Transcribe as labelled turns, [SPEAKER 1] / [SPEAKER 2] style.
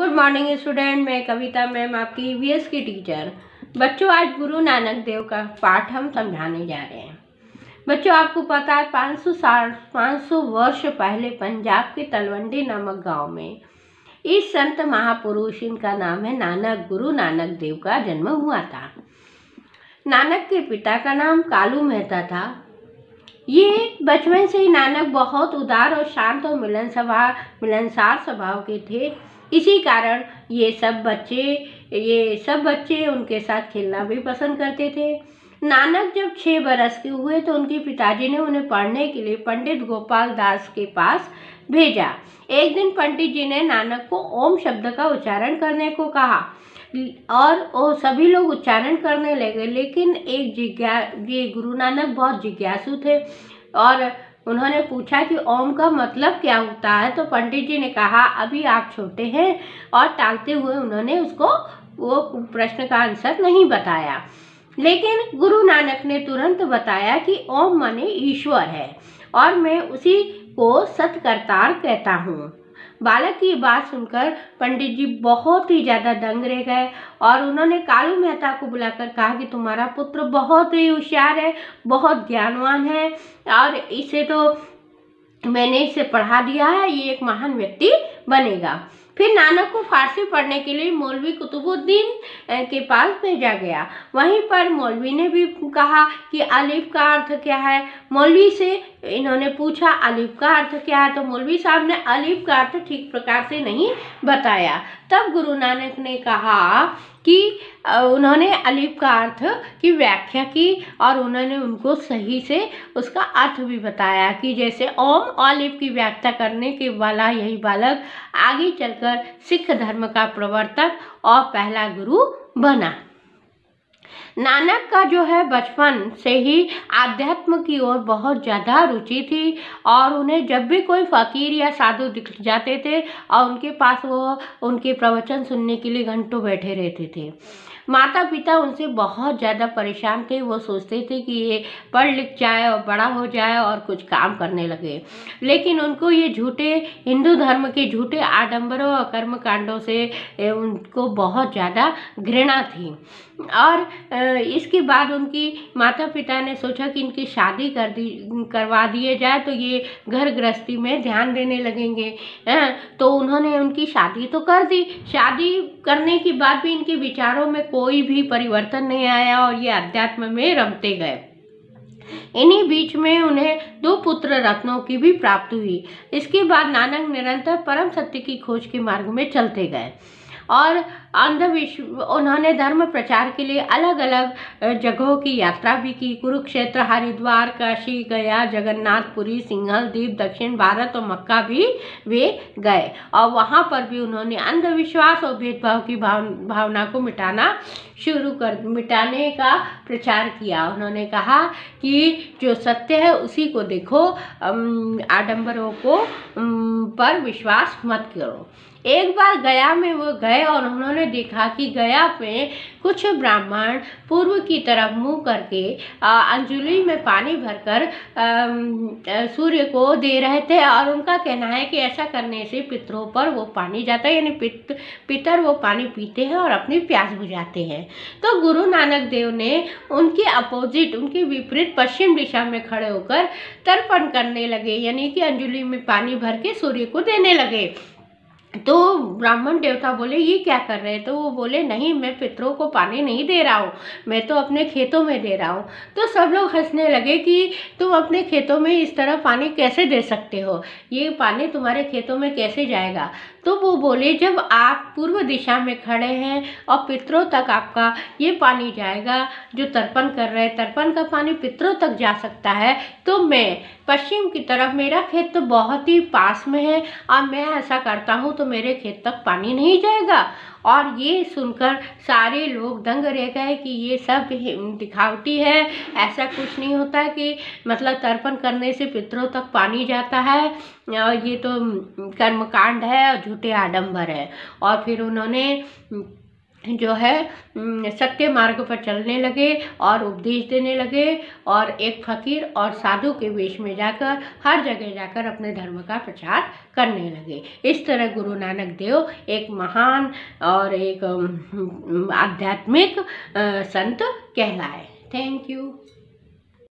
[SPEAKER 1] Good morning student. मैं कविता ma'am, आपकी EVS की टीचर। बच्चों, आज गुरु नानक देव का पाठ हम समझाने जा रहे हैं। बच्चों, आपको पता है 500 वर्ष पहले पंजाब के तलवंडी नामक गांव में इस संत महापुरुष, इनका नाम है नानक, गुरु नानक देव का जन्म हुआ था। नानक के पिता का नाम कालू मेहता था। ये बचपन से ही नानक बहुत उदार और शांत और मिलनसार स्वभाव के थे। इसी कारण ये सब बच्चे उनके साथ खेलना भी पसंद करते थे। नानक जब 6 बरस के हुए तो उनके पिताजी ने उन्हें पढ़ने के लिए पंडित गोपाल दास के पास भेजा। एक दिन पंडित जी ने नानक को ओम शब्द का उच्चारण करने को कहा और वो सभी लोग उच्चारण करने लगे। लेकिन ये गुरु नानक बहुत जिज्ञासु थे और उन्होंने पूछा कि ओम का मतलब क्या होता है। तो पंडित जी ने कहा, अभी आप छोटे हैं, और टालते हुए उन्होंने उसको वो प्रश्न का आंसर नहीं बताया। लेकिन गुरु नानक ने तुरंत बताया कि ओम माने ईश्वर है और मैं उसी को सत्कर्तार कहता हूँ। बालक की बात सुनकर पंडित जी बहुत ही ज़्यादा दंग रह गए और उन्होंने कालू मेहता को बुलाकर कहा कि तुम्हारा पुत्र बहुत ही होशियार है, बहुत ज्ञानवान है और इसे तो मैंने इसे पढ़ा दिया है, ये एक महान व्यक्ति बनेगा। फिर नानक को फारसी पढ़ने के लिए मौलवी कुतुबुद्दीन के पास भेजा गया। वहीं पर मौलवी ने भी कहा कि अलिफ का अर्थ क्या है। मौलवी से इन्होंने पूछा अलिफ का अर्थ क्या है, तो मौलवी साहब ने अलिफ का अर्थ ठीक प्रकार से नहीं बताया। तब गुरु नानक ने कहा कि उन्होंने अलिफ का अर्थ की व्याख्या की और उन्होंने उनको सही से उसका अर्थ भी बताया कि जैसे ओम अलिफ की व्याख्या करने के वाला यही बालक आगे चलकर सिख धर्म का प्रवर्तक और पहला गुरु बना। नानक का जो है बचपन से ही आध्यात्म की ओर बहुत ज़्यादा रुचि थी और उन्हें जब भी कोई फकीर या साधु दिख जाते थे और उनके पास वो उनके प्रवचन सुनने के लिए घंटों बैठे रहते थे। माता पिता उनसे बहुत ज़्यादा परेशान थे। वो सोचते थे कि ये पढ़ लिख जाए और बड़ा हो जाए और कुछ काम करने लगे, लेकिन उनको ये झूठे हिंदू धर्म के झूठे आडंबरों और कर्म कांडों से उनको बहुत ज़्यादा घृणा थी। और इसके बाद उनकी माता पिता ने सोचा कि इनकी शादी करवा दिए जाए तो ये घर गृहस्थी में ध्यान देने लगेंगे। तो उन्होंने उनकी शादी तो कर दी। शादी करने के बाद भी इनके विचारों में कोई भी परिवर्तन नहीं आया और ये अध्यात्म में रमते गए। इन्हीं बीच में उन्हें 2 पुत्र रत्नों की भी प्राप्ति हुई। इसके बाद नानक निरंतर परम सत्य की खोज के मार्ग में चलते गए और उन्होंने धर्म प्रचार के लिए अलग अलग जगहों की यात्रा भी की। कुरुक्षेत्र, हरिद्वार, काशी, गया, जगन्नाथपुरी, सिंघल द्वीप, दक्षिण भारत और मक्का भी वे गए और वहाँ पर भी उन्होंने अंधविश्वास और भेदभाव की भावना को मिटाने का प्रचार किया। उन्होंने कहा कि जो सत्य है उसी को देखो, आडंबरों को पर विश्वास मत करो। एक बार गया में वो गए और उन्होंने देखा कि गया में कुछ ब्राह्मण पूर्व की तरफ मुंह करके अंजलि में पानी भरकर सूर्य को दे रहे थे और उनका कहना है कि ऐसा करने से पितरों पर वो पानी जाता है, यानी पितर वो पानी पीते हैं और अपनी प्यास बुझाते हैं। तो गुरु नानक देव ने उनके अपोजिट, उनके विपरीत पश्चिम दिशा में खड़े होकर तर्पण करने लगे, यानी कि अंजलि में पानी भर के सूर्य को देने लगे। तो ब्राह्मण देवता बोले, ये क्या कर रहे हैं? तो वो बोले, नहीं, मैं पितरों को पानी नहीं दे रहा हूँ, मैं तो अपने खेतों में दे रहा हूँ। तो सब लोग हंसने लगे कि तुम अपने खेतों में इस तरह पानी कैसे दे सकते हो, ये पानी तुम्हारे खेतों में कैसे जाएगा? तो वो बोले, जब आप पूर्व दिशा में खड़े हैं और पितरों तक आपका ये पानी जाएगा, जो तर्पण कर रहे हैं, तर्पण का पानी पितरों तक जा सकता है, तो मैं पश्चिम की तरफ, मेरा खेत तो बहुत ही पास में है और मैं ऐसा करता हूँ तो मेरे खेत तक पानी नहीं जाएगा। और ये सुनकर सारे लोग दंग रह गए कि ये सब दिखावटी है, ऐसा कुछ नहीं होता कि मतलब तर्पण करने से पितरों तक पानी जाता है, और ये तो कर्मकांड है और झूठे आडंबर है। और फिर उन्होंने जो है सत्य मार्ग पर चलने लगे और उपदेश देने लगे और एक फकीर और साधु के वेश में जाकर हर जगह जाकर अपने धर्म का प्रचार करने लगे। इस तरह गुरु नानक देव एक महान और एक आध्यात्मिक संत कहलाए। Thank you.